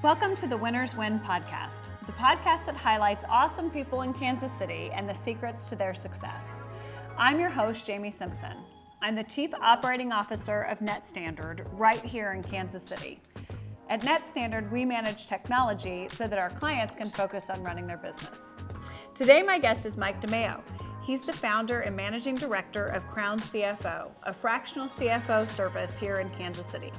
Welcome to the Winners Win podcast, the podcast that highlights awesome people in Kansas City and the secrets to their success. I'm your host, Jaime Simpson. I'm the Chief Operating Officer of NetStandard right here in Kansas City. At NetStandard, we manage technology so that our clients can focus on running their business. Today, my guest is Mike DeMaio. He's the founder and managing director of Crown CFO, a fractional CFO service here in Kansas City.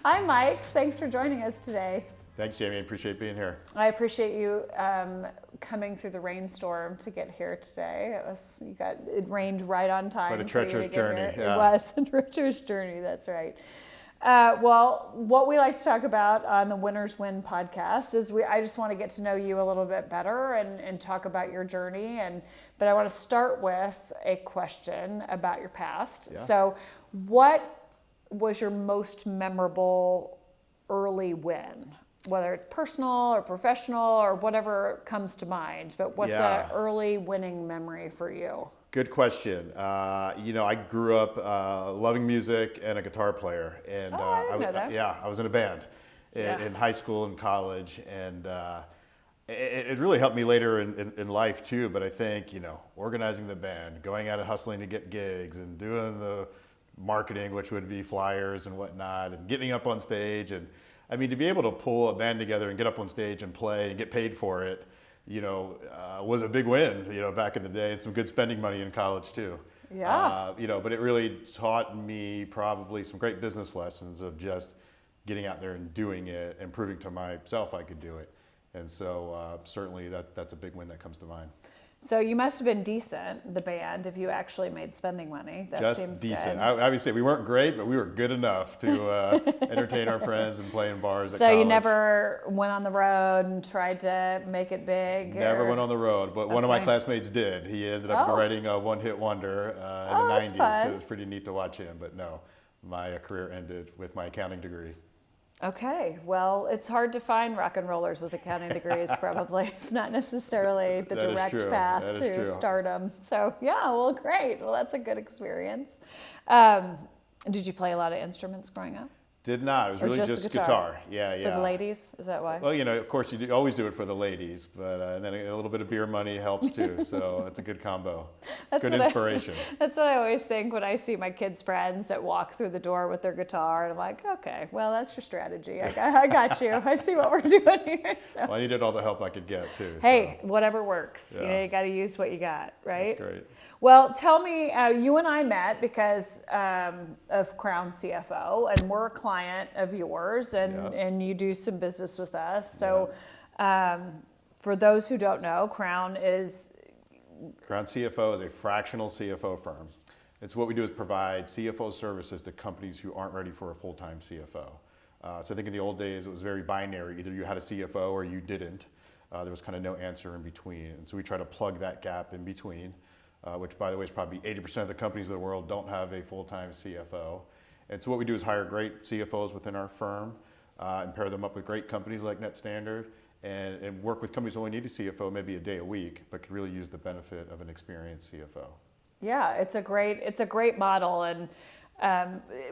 Hi, Mike. Thanks for joining us today. Thanks, Jamie. I appreciate being here. I appreciate you coming through the rainstorm to get here today. It rained right on time. Quite a treacherous journey. Yeah. It was a treacherous journey. That's right. Well, what we like to talk about on the Winners Win podcast is I just want to get to know you a little bit better and talk about your journey. But I want to start with a question about your past. Yeah. So, what was your most memorable early win? Whether it's personal or professional or whatever comes to mind, but what's an early winning memory for you? Good question. I grew up loving music and a guitar player, and I didn't know that. I was in a band in high school and college, and it really helped me later in life too. But I think organizing the band, going out and hustling to get gigs, and doing the marketing, which would be flyers and whatnot, and getting up on stage, and I mean, to be able to pull a band together and get up on stage and play and get paid for it, was a big win, back in the day, and some good spending money in college too. Yeah. But it really taught me probably some great business lessons of just getting out there and doing it and proving to myself I could do it. And so certainly that's a big win that comes to mind. So you must have been decent, the band, if you actually made spending money. That just seems decent. Good. I would say we weren't great, but we were good enough to entertain our friends and play in bars at So college. you never went on the road and tried to make it big? Never went on the road, but one of my classmates did. He ended up writing a one-hit wonder in the 90s, fun. so it was pretty neat to watch him. But no, my career ended with my accounting degree. Okay, well, it's hard to find rock and rollers with accounting degrees, probably. It's not necessarily the direct path to stardom. So, yeah, well, great. Well, that's a good experience. Did you play a lot of instruments growing up? Did not. It was really just guitar. Yeah. For the ladies? Is that why? Well, of course, you always do it for the ladies, but and then a little bit of beer money helps too. So it's a good combo. Good inspiration. That's what I always think when I see my kids' friends that walk through the door with their guitar. And I'm like, okay, well, that's your strategy. I got you. I see what we're doing here. So. Well, I needed all the help I could get too. Hey, whatever works. Yeah. You got to use what you got, right? That's great. Well, tell me, you and I met because of Crown CFO, and we're a client of yours, and you do some business with us. So for those who don't know, Crown CFO is a fractional CFO firm. It's what we do is provide CFO services to companies who aren't ready for a full-time CFO. So I think in the old days, it was very binary. Either you had a CFO or you didn't. There was kind of no answer in between. And so we try to plug that gap in between. Which, by the way, is probably 80% of the companies in the world don't have a full-time CFO. And so what we do is hire great CFOs within our firm and pair them up with great companies like NetStandard and work with companies who only need a CFO maybe a day a week, but could really use the benefit of an experienced CFO. Yeah, it's a great model, and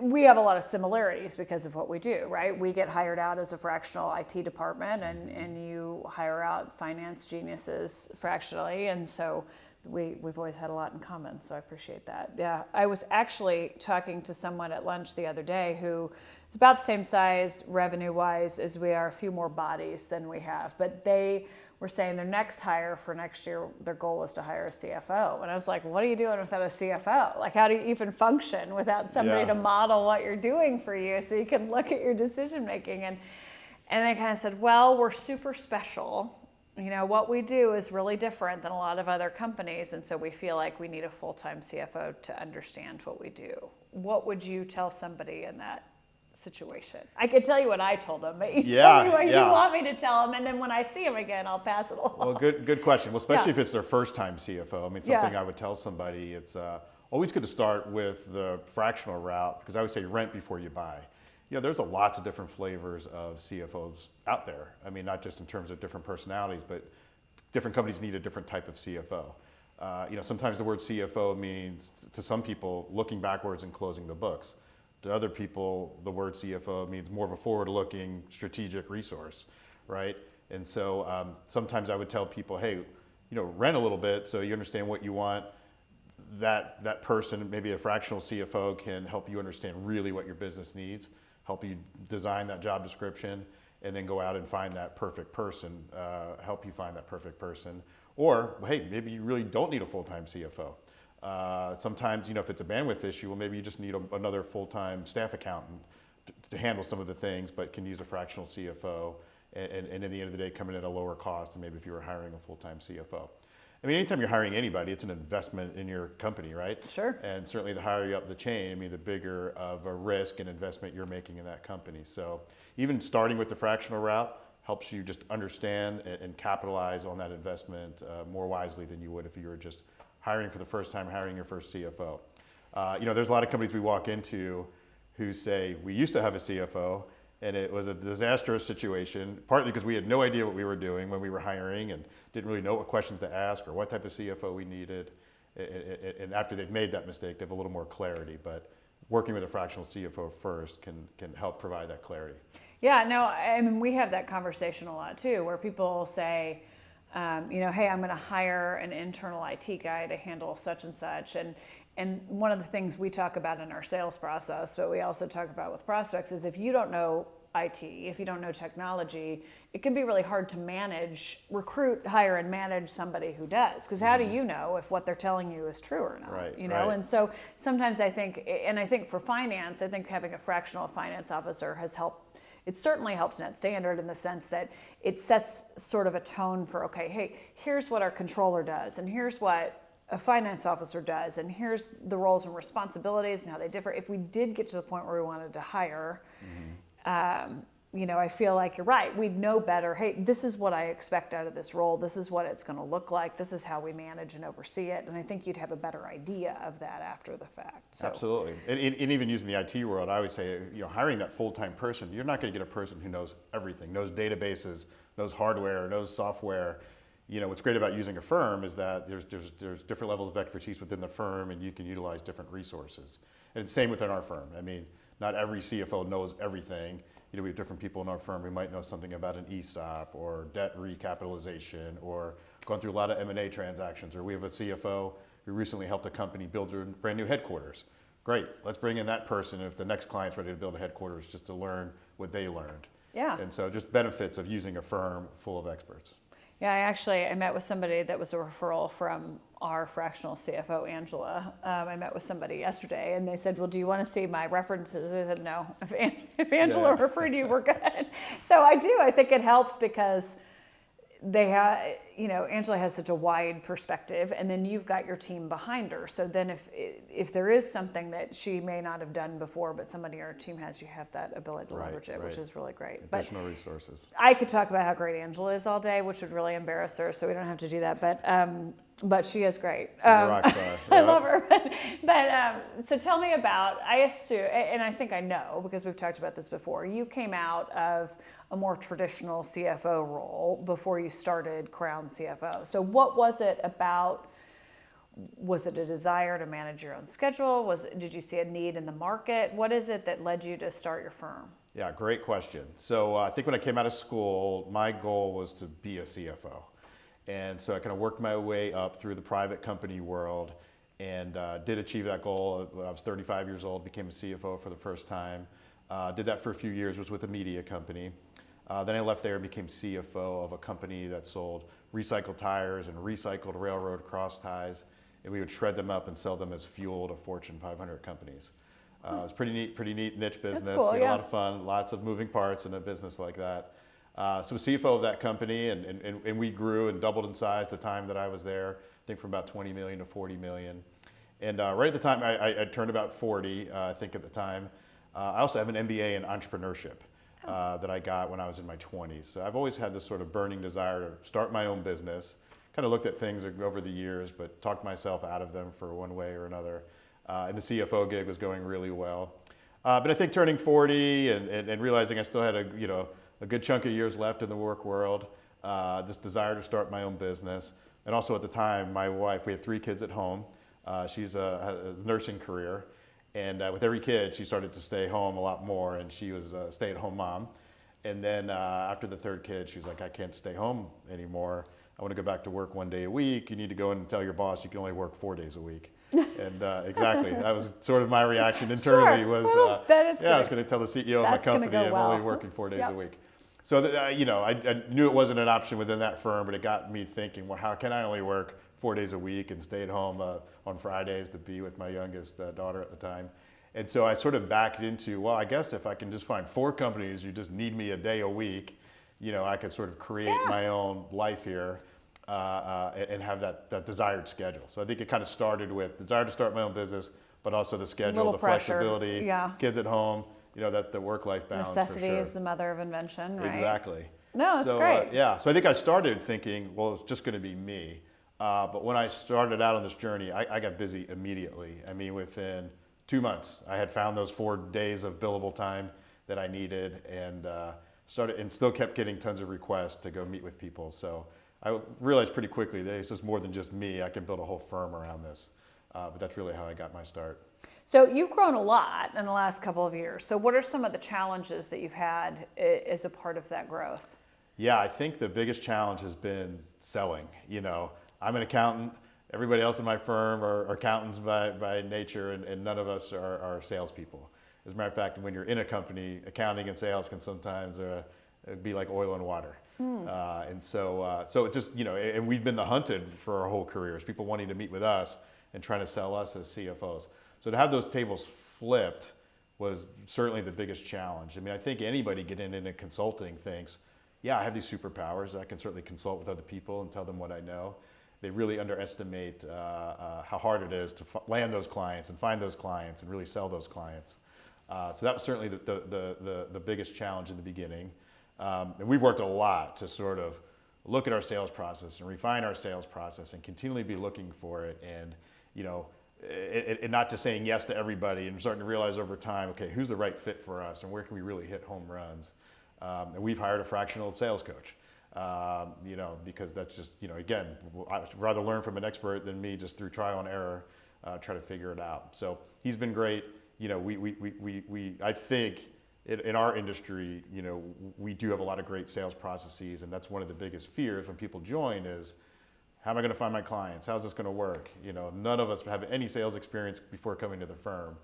we have a lot of similarities because of what we do, right? We get hired out as a fractional IT department, and you hire out finance geniuses fractionally, and so we've always had a lot in common, so I appreciate that. Yeah, I was actually talking to someone at lunch the other day who is about the same size revenue-wise as we are, a few more bodies than we have, but they were saying their next hire for next year, their goal is to hire a CFO. And I was like, what are you doing without a CFO? Like, how do you even function without somebody to model what you're doing for you so you can look at your decision making? And they kind of said, well, we're super special. What we do is really different than a lot of other companies, and so we feel like we need a full-time CFO to understand what we do. What would you tell somebody in that situation? I could tell you what I told them, but you tell me what you want me to tell them, and then when I see them again, I'll pass it along. Well, good question. Well, especially if it's their first-time CFO. I mean, something I would tell somebody, it's always good to start with the fractional route, because I would say rent before you buy. There's lots of different flavors of CFOs out there. I mean, not just in terms of different personalities, but different companies need a different type of CFO. Sometimes the word CFO means, to some people, looking backwards and closing the books. To other people, the word CFO means more of a forward-looking strategic resource, right? And so sometimes I would tell people, hey, rent a little bit so you understand what you want. That person, maybe a fractional CFO, can help you understand really what your business needs, help you design that job description, and then go out and find that perfect person, help you find that perfect person. Or, hey, maybe you really don't need a full-time CFO. Sometimes, if it's a bandwidth issue, well, maybe you just need another full-time staff accountant to handle some of the things, but can use a fractional CFO, and in the end of the day, come in at a lower cost than maybe if you were hiring a full-time CFO. I mean, anytime you're hiring anybody, it's an investment in your company, right? Sure. And certainly the higher you up the chain, the bigger of a risk and investment you're making in that company. So even starting with the fractional route helps you just understand and capitalize on that investment more wisely than you would if you were just hiring for the first time, hiring your first CFO. There's a lot of companies we walk into who say, we used to have a CFO, and it was a disastrous situation, partly because we had no idea what we were doing when we were hiring and didn't really know what questions to ask or what type of CFO we needed. And after they've made that mistake, they have a little more clarity. But working with a fractional CFO first can help provide that clarity. Yeah, no, I mean, we have that conversation a lot too, where people say, hey, I'm going to hire an internal IT guy to handle such and such. And one of the things we talk about in our sales process, but we also talk about with prospects, is if you don't know IT, if you don't know technology, it can be really hard to recruit, hire, and manage somebody who does. Because how do you know if what they're telling you is true or not? Right, Right. And so sometimes I think for finance, I think having a fractional finance officer has helped. It certainly helps Net Standard in the sense that it sets sort of a tone for, okay, hey, here's what our controller does, and here's what a finance officer does, and here's the roles and responsibilities and how they differ. If we did get to the point where we wanted to hire, I feel like you're right. We'd know better. Hey, this is what I expect out of this role. This is what it's going to look like. This is how we manage and oversee it. And I think you'd have a better idea of that after the fact. So. Absolutely. And even using the IT world, I would say, hiring that full-time person, you're not going to get a person who knows everything, knows databases, knows hardware, knows software. What's great about using a firm is that there's different levels of expertise within the firm, and you can utilize different resources. And it's the same within our firm. I mean, not every CFO knows everything. We have different people in our firm who might know something about an ESOP or debt recapitalization or gone through a lot of M&A transactions. Or we have a CFO who recently helped a company build their brand new headquarters. Great, let's bring in that person if the next client's ready to build a headquarters, just to learn what they learned. Yeah. And so just benefits of using a firm full of experts. Yeah, I met with somebody that was a referral from our fractional CFO, Angela. I met with somebody yesterday, and they said, well, do you want to see my references? I said, no. If Angela referred you, we're good. So I do. I think it helps because they have, Angela has such a wide perspective, and then you've got your team behind her. So then if there is something that she may not have done before, but somebody on her team has, you have that ability to leverage it, which is really great. Additional resources. I could talk about how great Angela is all day, which would really embarrass her, so we don't have to do that. But she is great. She's a rock star. I love her. But so tell me about, I assume, and I think I know because we've talked about this before, you came out of a more traditional CFO role before you started Crown CFO. So what was it about? Was it a desire to manage your own schedule? Did you see a need in the market? What is it that led you to start your firm? Yeah, great question. So I think when I came out of school, my goal was to be a CFO. And so I kind of worked my way up through the private company world and did achieve that goal. When I was 35 years old, became a CFO for the first time. Did that for a few years, was with a media company. Then I left there and became CFO of a company that sold recycled tires and recycled railroad cross ties. And we would shred them up and sell them as fuel to Fortune 500 companies. It was pretty neat niche business. That's cool, we had a lot of fun, lots of moving parts in a business like that. So CFO of that company, and we grew and doubled in size the time that I was there, I think from about 20 million to 40 million. And right at the time, I turned about 40, I think at the time. I also have an MBA in entrepreneurship that I got when I was in my 20s. So I've always had this sort of burning desire to start my own business. Kind of looked at things over the years, but talked myself out of them for one way or another. And the CFO gig was going really well. But I think turning 40 and realizing I still had a good chunk of years left in the work world, this desire to start my own business, And also at the time, my wife, we had 3 kids at home. She's has a nursing career. And with every kid, she started to stay home a lot more, and she was a stay-at-home mom. And then after the 3rd kid, she was like, I can't stay home anymore. I want to go back to work 1 day a week. You need to go in and tell your boss you can only work 4 days a week. And exactly, that was sort of my reaction internally. Sure. Was Well, that is I was great. going to tell the CEO of my That's gonna company go I'm well. only working 4 days Yep. a week. So I knew it wasn't an option within that firm, but it got me thinking, well, how can I only work 4 days a week and stay at home on Fridays to be with my youngest daughter at the time? And so I sort of backed into, well, I guess if I can just find 4 companies who just need me a day a week, I could sort of create my own life here and have that desired schedule. So I think it kind of started with desire to start my own business, but also the schedule, Little the pressure. flexibility, Yeah. kids at home, that the work-life balance. Necessity for sure. is the mother of invention, right? Exactly. No, it's so, great. So I think I started thinking, well, it's just going to be me. But when I started out on this journey, I got busy immediately. I mean, within 2 months, I had found those 4 days of billable time that I needed, and still kept getting tons of requests to go meet with people. So I realized pretty quickly that it's just more than just me. I can build a whole firm around this. But that's really how I got my start. So you've grown a lot in the last couple of years. So what are some of the challenges that you've had as a part of that growth? Yeah, I think the biggest challenge has been selling. I'm an accountant. Everybody else in my firm are accountants by nature, and none of us are salespeople. As a matter of fact, when you're in a company, accounting and sales can sometimes be like oil and water. And so it just, and we've been the hunted for our whole careers, people wanting to meet with us and trying to sell us as CFOs. So to have those tables flipped was certainly the biggest challenge. I mean, I think anybody getting into consulting thinks, yeah, I have these superpowers. I can certainly consult with other people and tell them what I know. They really underestimate how hard it is to land those clients and find those clients and really sell those clients. So that was certainly the biggest challenge in the beginning. And we've worked a lot to sort of look at our sales process and refine our sales process and continually be looking for it. And, and not just saying yes to everybody, and starting to realize over time, okay, who's the right fit for us and where can we really hit home runs? And we've hired a fractional sales coach, because that's just, again, I'd rather learn from an expert than me just through trial and error, try to figure it out. So he's been great. I think in our industry, we do have a lot of great sales processes, and that's one of the biggest fears when people join is, how am I going to find my clients? How's this going to work? None of us have any sales experience before coming to the firm.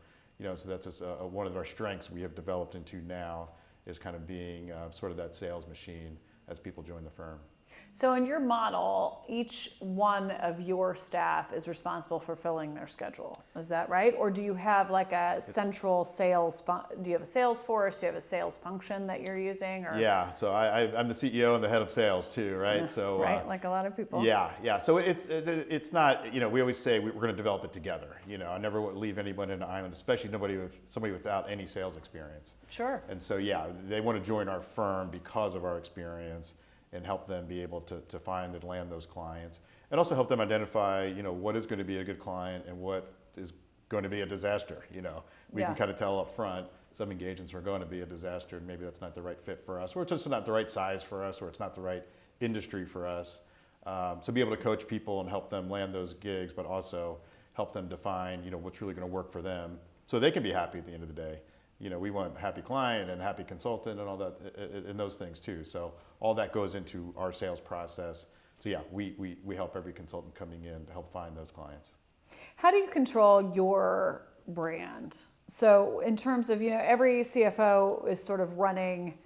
So that's just one of our strengths we have developed into now, is kind of being sort of that sales machine as people join the firm. So in your model, each one of your staff is responsible for filling their schedule. Is that right? Or do you have like a central sales, do you have a sales force? Do you have a sales function that you're using? Or? Yeah, so I'm the CEO and the head of sales too, right? So right, like a lot of people. Yeah. So it's not, we always say we're going to develop it together. I never would leave anyone in an island, especially somebody without any sales experience. Sure. And so they want to join our firm because of our experience, and help them be able to find and land those clients, and also help them identify, what is going to be a good client and what is going to be a disaster. We can kind of tell up front, some engagements are going to be a disaster, and maybe that's not the right fit for us, or it's just not the right size for us, or it's not the right industry for us. So be able to coach people and help them land those gigs, but also help them define, what's really going to work for them, so they can be happy at the end of the day. We want a happy client and a happy consultant and all that, and those things too. So all that goes into our sales process. So we help every consultant coming in to help find those clients. How do you control your brand? So in terms of, every CFO is sort of running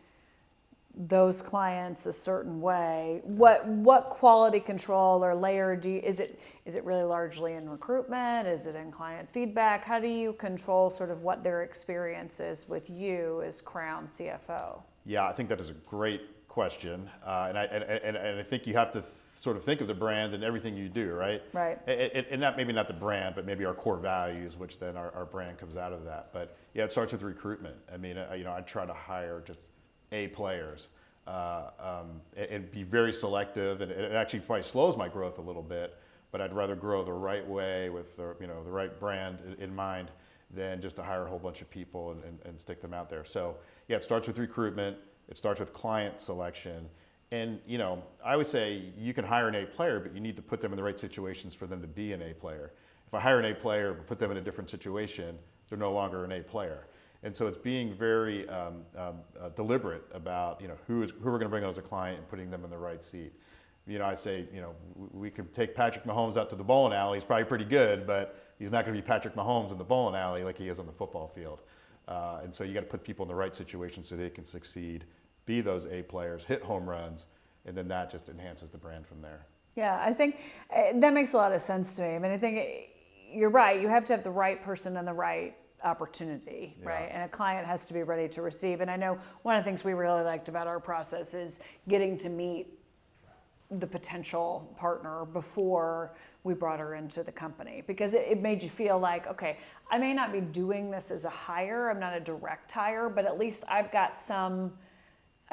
those clients a certain way. What quality control or layer is it really largely in recruitment? Is it in client feedback? How do you control sort of what their experience is with you as Crown CFO? Yeah, I think that is a great question, and I think you have to sort of think of the brand in everything you do, right? Right. And maybe not the brand, but maybe our core values, which then our brand comes out of that. But it starts with recruitment. I mean, I try to hire just A players, and be very selective, and it actually probably slows my growth a little bit, but I'd rather grow the right way with the right brand in mind than just to hire a whole bunch of people and stick them out there. So it starts with recruitment, it starts with client selection, And, I would say you can hire an A player, but you need to put them in the right situations for them to be an A player. If I hire an A player but put them in a different situation, they're no longer an A player. And so it's being very deliberate about, who we're going to bring on as a client and putting them in the right seat. I say, we could take Patrick Mahomes out to the bowling alley. He's probably pretty good, but he's not going to be Patrick Mahomes in the bowling alley like he is on the football field. And so you got to put people in the right situation so they can succeed, be those A players, hit home runs, and then that just enhances the brand from there. Yeah, I think that makes a lot of sense to me. I mean, I think you're right. You have to have the right person and the right opportunity, right? And a client has to be ready to receive. And I know one of the things we really liked about our process is getting to meet the potential partner before we brought her into the company, because it made you feel like, okay, I may not be doing this as a hire, I'm not a direct hire, but at least I've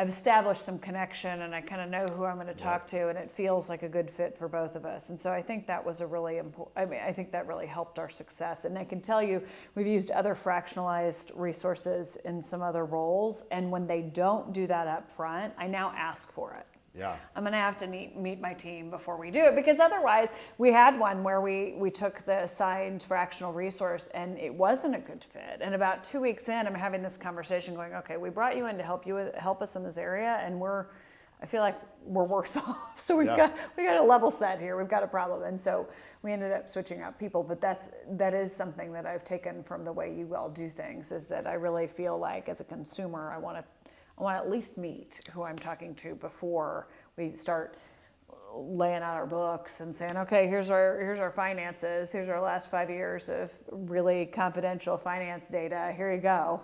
established some connection and I kind of know who I'm going to talk to, and it feels like a good fit for both of us. And so I think that was a really important, I think that really helped our success. And I can tell you, we've used other fractionalized resources in some other roles, and when they don't do that up front, I now ask for it. Yeah. I'm going to have to meet my team before we do it, because otherwise we had one where we took the assigned fractional resource and it wasn't a good fit. And about 2 weeks in, I'm having this conversation going, okay, we brought you in to help us in this area, and I feel like we're worse off. So we got a level set here. We've got a problem. And so we ended up switching out people. But that is something that I've taken from the way you all do things, is that I really feel like as a consumer, I want to at least meet who I'm talking to before we start laying out our books and saying, okay, here's our finances, here's our last 5 years of really confidential finance data. Here you go.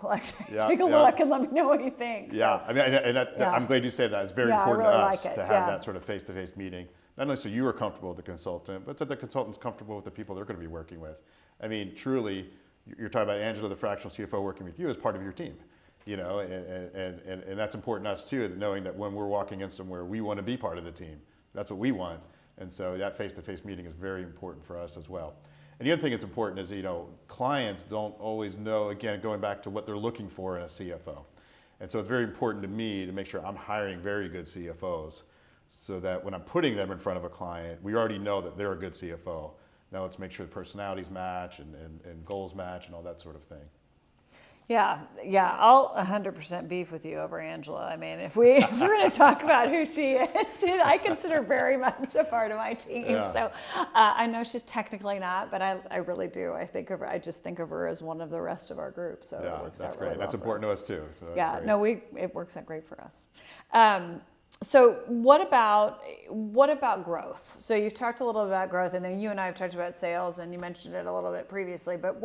Take a look and let me know what you think. Yeah, so, I'm glad you say that. It's very important really to us like to have that sort of face-to-face meeting. Not only so you are comfortable with the consultant, but so the consultant's comfortable with the people they're going to be working with. I mean, truly, you're talking about Angela, the fractional CFO, working with you as part of your team. And that's important to us too, knowing that when we're walking in somewhere, we want to be part of the team. That's what we want. And so that face-to-face meeting is very important for us as well. And the other thing that's important is, clients don't always know, again, going back to what they're looking for in a CFO. And so it's very important to me to make sure I'm hiring very good CFOs, so that when I'm putting them in front of a client, we already know that they're a good CFO. Now let's make sure the personalities match and goals match and all that sort of thing. Yeah, I'll 100% beef with you over Angela. I mean, if we're going to talk about who she is, I consider very much a part of my team. Yeah. So I know she's technically not, but I really do. I just think of her as one of the rest of our group. So it works that's out great. really well. That's important to us too. So that's great. It works out great for us. So what about growth? So you've talked a little bit about growth, and then you and I have talked about sales, and you mentioned it a little bit previously. But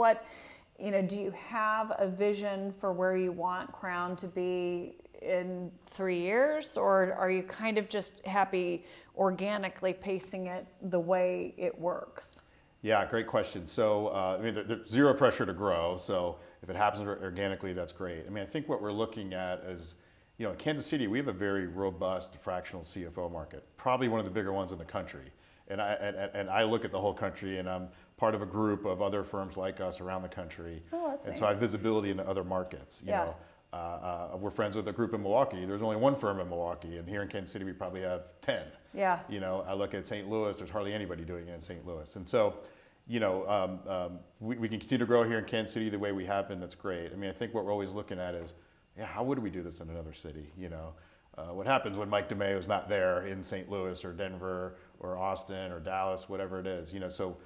do you have a vision for where you want Crown to be in 3 years, or are you kind of just happy organically pacing it the way it works? Yeah, great question. So, there's zero pressure to grow. So if it happens organically, that's great. I think what we're looking at is, in Kansas City, we have a very robust fractional CFO market, probably one of the bigger ones in the country. And I look at the whole country, and I'm part of a group of other firms like us around the country. Oh, that's and neat. So I have visibility into other markets. We're friends with a group in Milwaukee. There's only one firm in Milwaukee, and here in Kansas City we probably have 10. Yeah. I look at St. Louis. There's hardly anybody doing it in St. Louis, and so we can continue to grow here in Kansas City the way we have been. That's great. I think what we're always looking at is, how would we do this in another city? What happens when Mike DeMaio is not there in St. Louis or Denver or Austin or Dallas, whatever it is? So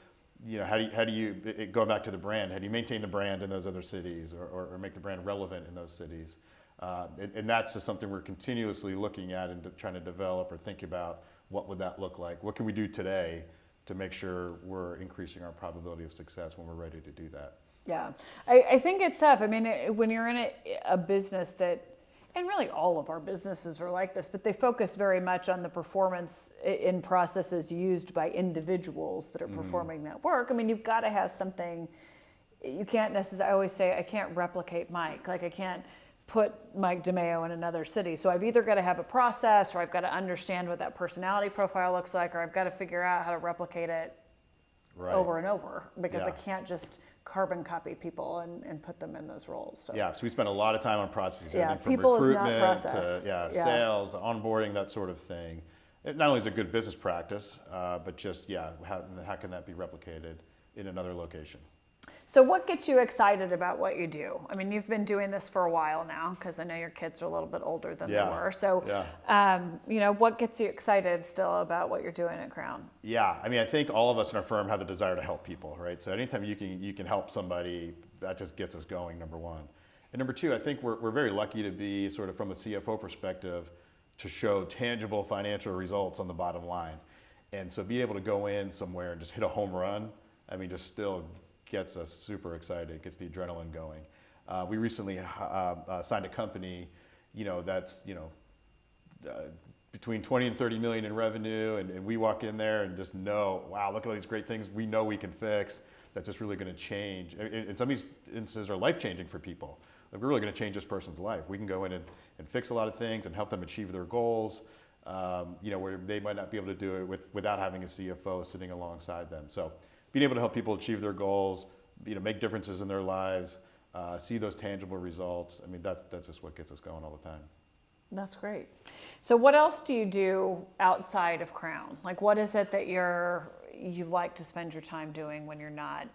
how do you going back to the brand, how do you maintain the brand in those other cities, or make the brand relevant in those cities? And that's just something we're continuously looking at and trying to develop or think about. What would that look like? What can we do today to make sure we're increasing our probability of success when we're ready to do that? Yeah, I think it's tough. When you're in a business that, and really all of our businesses are like this, but they focus very much on the performance in processes used by individuals that are performing that work. You've got to have something. You can't necessarily, I always say, I can't replicate Mike. I can't put Mike DeMaio in another city. So I've either got to have a process, or I've got to understand what that personality profile looks like, or I've got to figure out how to replicate it over and over, because I can't just carbon copy people and put them in those roles. So. Yeah, so we spend a lot of time on processes, Yeah, everything from people is not recruitment process. to sales to onboarding, that sort of thing. It not only is a good business practice, but just, how can that be replicated in another location? So what gets you excited about what you do? I mean, you've been doing this for a while now, because I know your kids are a little bit older than they were. So, what gets you excited still about what you're doing at Crown? Yeah, I mean, I think all of us in our firm have the desire to help people, right? So anytime you can help somebody, that just gets us going, number one. And number two, I think we're very lucky to be sort of from the CFO perspective to show tangible financial results on the bottom line. And so being able to go in somewhere and just hit a home run, I mean, just still gets us super excited, gets the adrenaline going. We recently signed a company, that's, between 20 and 30 million in revenue, and we walk in there and just know, wow, look at all these great things we know we can fix that's just really going to change. And some of these instances are life-changing for people. Like, we're really going to change this person's life. We can go in and fix a lot of things and help them achieve their goals, where they might not be able to do it without having a CFO sitting alongside them. So being able to help people achieve their goals, make differences in their lives, see those tangible results. I mean, that's just what gets us going all the time. That's great. So what else do you do outside of Crown? Like, what is it that you like to spend your time doing when you're not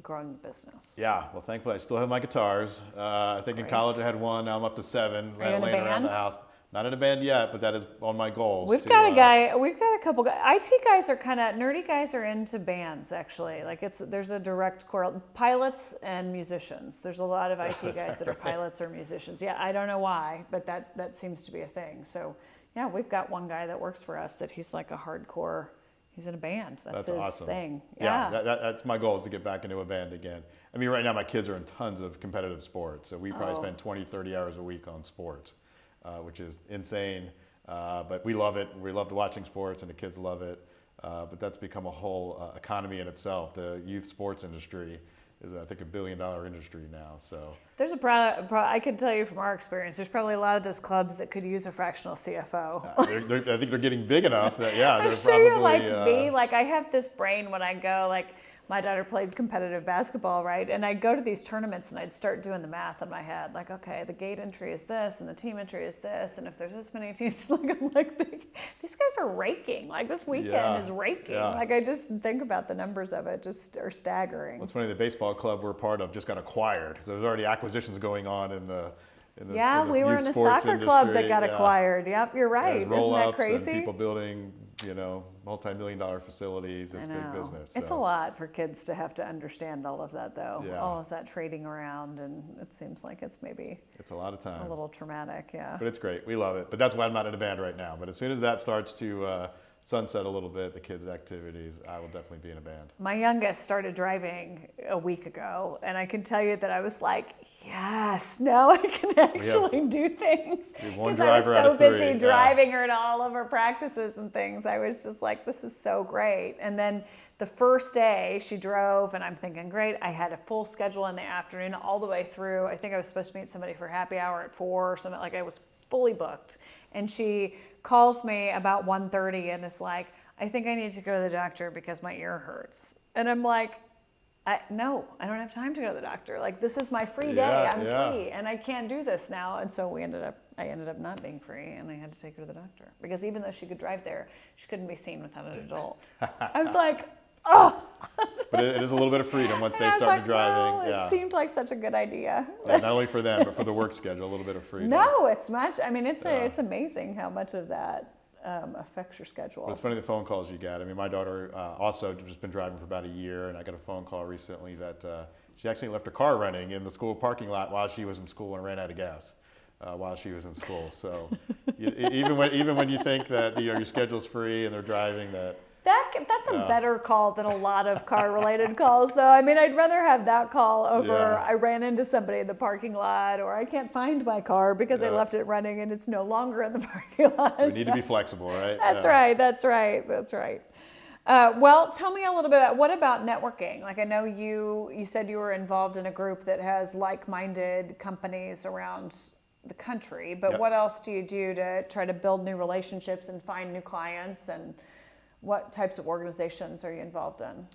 growing the business? Yeah, well, thankfully I still have my guitars. I think in college I had one. Now I'm up to 7 laying around the house. Not in a band yet, but that is on my goals. We've got a couple guys. IT guys are kind of nerdy guys are into bands, actually. Like, there's a direct correlation. Pilots and musicians. There's a lot of IT guys that are pilots or musicians. Yeah, I don't know why, but that seems to be a thing. So yeah, we've got one guy that works for us that he's like a hardcore. He's in a band. That's his awesome. thing. Yeah, that's my goal, is to get back into a band again. I mean, right now my kids are in tons of competitive sports, so we probably spend 20, 30 hours a week on sports. Which is insane, but we love it. We love watching sports, and the kids love it. But that's become a whole economy in itself. The youth sports industry is, I think, $1 billion industry now. So there's I can tell you from our experience, there's probably a lot of those clubs that could use a fractional CFO. I think they're getting big enough that they're I'm sure probably. You're like me. Like, I have this brain when I go, like, my daughter played competitive basketball, right? And I'd go to these tournaments and I'd start doing the math in my head. Like, okay, the gate entry is this and the team entry is this. And if there's this many teams, like, I'm like, these guys are raking. Like, this weekend is raking. Yeah. Like, I just think about the numbers of it, just are staggering. Well, it's funny, the baseball club we're part of just got acquired. So there's already acquisitions going on in the we were in a soccer club that got acquired. Yep, you're right. Isn't that crazy? And people building, multi-million-dollar facilities. It's big business. It's a lot for kids to have to understand all of that, though. Yeah. All of that trading around, and it seems like it's a lot of time. A little traumatic, yeah. But it's great. We love it. But that's why I'm not in a band right now. But as soon as that starts to sunset a little bit, the kids' activities, I will definitely be in a band. My youngest started driving a week ago, and I can tell you that I was like, yes, now I can actually do things. Because I was so busy driving her to all of her practices and things. I was just like, this is so great. And then the first day she drove, and I'm thinking, great, I had a full schedule in the afternoon all the way through. I think I was supposed to meet somebody for happy hour at 4 or something. Like, I was fully booked. And she calls me about 1:30 and is like, I think I need to go to the doctor because my ear hurts. And I'm like, no, I don't have time to go to the doctor. Like, this is my free day. I'm free, and I can't do this now. And so I ended up not being free, and I had to take her to the doctor because even though she could drive there, she couldn't be seen without an adult. I was like, oh. But it is a little bit of freedom once they start driving. Well, it seemed like such a good idea. Yeah, not only for them, but for the work schedule, a little bit of freedom. No, it's much. I mean, it's amazing how much of that affects your schedule. But it's funny the phone calls you get. I mean, my daughter also just been driving for about a year, and I got a phone call recently that she actually left her car running in the school parking lot while she was in school and ran out of gas while she was in school. So even when you think that your schedule's free and they're driving, that's a better call than a lot of car-related calls, though. I mean, I'd rather have that call over I ran into somebody in the parking lot, or I can't find my car because I left it running and it's no longer in the parking lot. We need to be flexible, right? That's right. Well, tell me a little bit, what about networking? Like, I know you said you were involved in a group that has like-minded companies around the country, but what else do you do to try to build new relationships and find new clients, and what types of organizations are you involved in?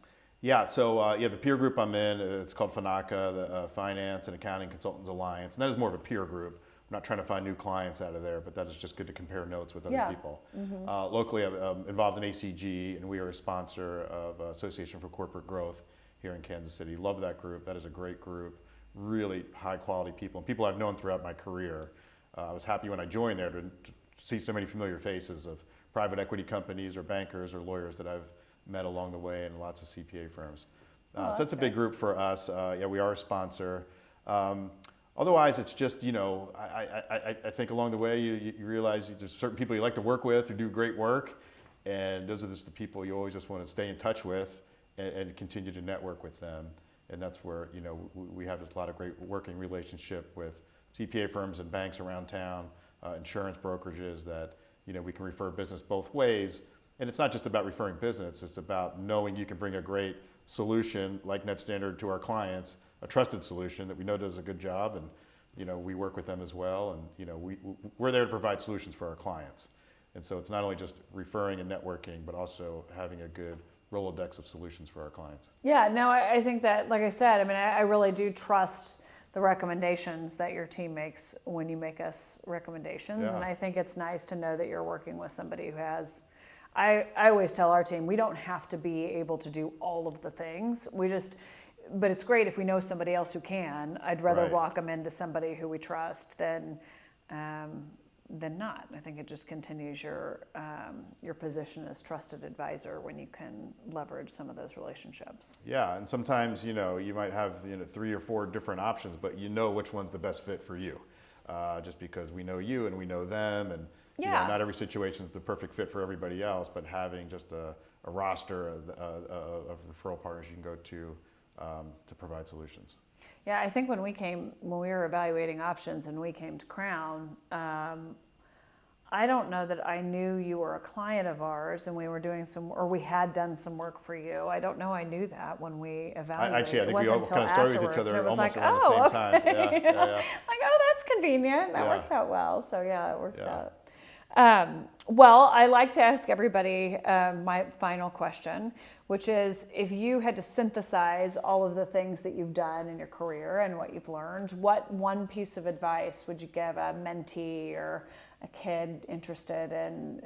Yeah, so the peer group I'm in, it's called FINACA, the Finance and Accounting Consultants Alliance, and that is more of a peer group. I'm not trying to find new clients out of there, but that is just good to compare notes with other people. Locally, I'm involved in ACG, and we are a sponsor of Association for Corporate Growth here in Kansas City. Love that group. That is a great group, really high quality people, and people I've known throughout my career. I was happy when I joined there to see so many familiar faces of private equity companies or bankers or lawyers that I've met along the way, and lots of CPA firms. So that's a big group for us. Yeah, we are a sponsor. Otherwise, it's just, I think along the way you realize there's certain people you like to work with who do great work, and those are just the people you always just want to stay in touch with and continue to network with them. And that's where, we have this lot of great working relationship with CPA firms and banks around town, insurance brokerages that, we can refer business both ways. And it's not just about referring business, it's about knowing you can bring a great solution like NetStandard to our clients, a trusted solution that we know does a good job, and we work with them as well, and we're there to provide solutions for our clients. And so it's not only just referring and networking, but also having a good Rolodex of solutions for our clients. Yeah, no, I think that, like I said, I really do trust the recommendations that your team makes when you make us recommendations. Yeah. And I think it's nice to know that you're working with somebody who has, I always tell our team, we don't have to be able to do all of the things. But it's great if we know somebody else who can. I'd rather Right. walk them into somebody who we trust than not. I think it just continues your position as trusted advisor when you can leverage some of those relationships. Yeah, and sometimes, you might have 3 or 4 different options, but which one's the best fit for you. Just because we know you and we know them, and not every situation is the perfect fit for everybody else, but having just a roster of referral partners you can go to provide solutions. Yeah, I think when we were evaluating options and we came to Crown, I don't know that I knew you were a client of ours and we were doing we had done some work for you. I don't know I knew that when we evaluated. Actually, I think we all kind of started with each other it was almost like, around the same time. Okay. Yeah. Like, oh, that's convenient. That Yeah. works out well. So yeah, it works Yeah. out. Well, I like to ask everybody my final question, which is, if you had to synthesize all of the things that you've done in your career and what you've learned, what one piece of advice would you give a mentee or a kid interested in,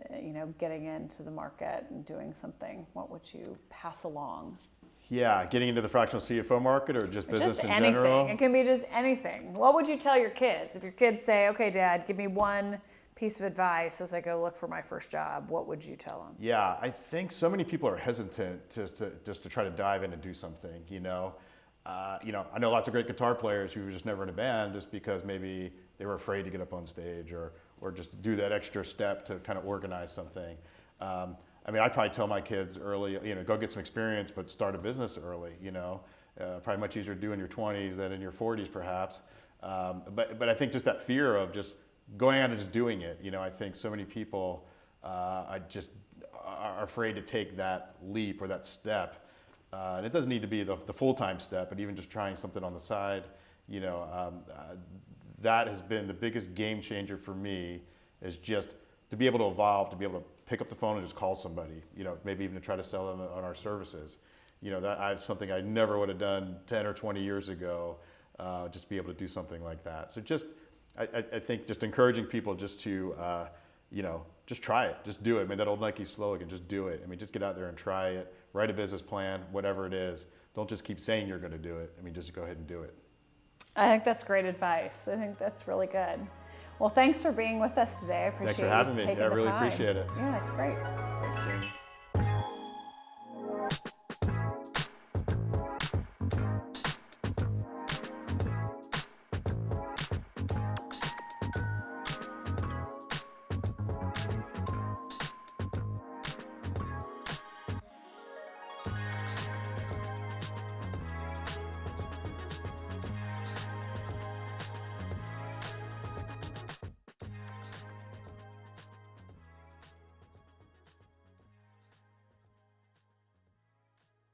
getting into the market and doing something? What would you pass along? Yeah, getting into the fractional CFO market or just business Just in anything. general? It can be just anything. What would you tell your kids? If your kids say, okay, Dad, give me one piece of advice as I go look for my first job, what would you tell them? Yeah, I think so many people are hesitant just to try to dive in and do something. I know lots of great guitar players who were just never in a band just because maybe they were afraid to get up on stage or just do that extra step to kind of organize something. I'd probably tell my kids early, go get some experience, but start a business early. Probably much easier to do in your 20s than in your 40s, perhaps. But I think just that fear of just going out and just doing it. I think so many people are afraid to take that leap or that step. And it doesn't need to be the full-time step, but even just trying something on the side, that has been the biggest game changer for me, is just to be able to evolve, to be able to pick up the phone and just call somebody, maybe even to try to sell them on our services. That's something I never would have done 10 or 20 years ago, just to be able to do something like that. So I think just encouraging people just to, just try it, just do it. That old Nike slogan, just do it. Just get out there and try it, write a business plan, whatever it is. Don't just keep saying you're going to do it. Just go ahead and do it. I think that's great advice. I think that's really good. Well, thanks for being with us today. I appreciate Thanks for having me. taking I the really time. appreciate it. Yeah, it's great. Thank you.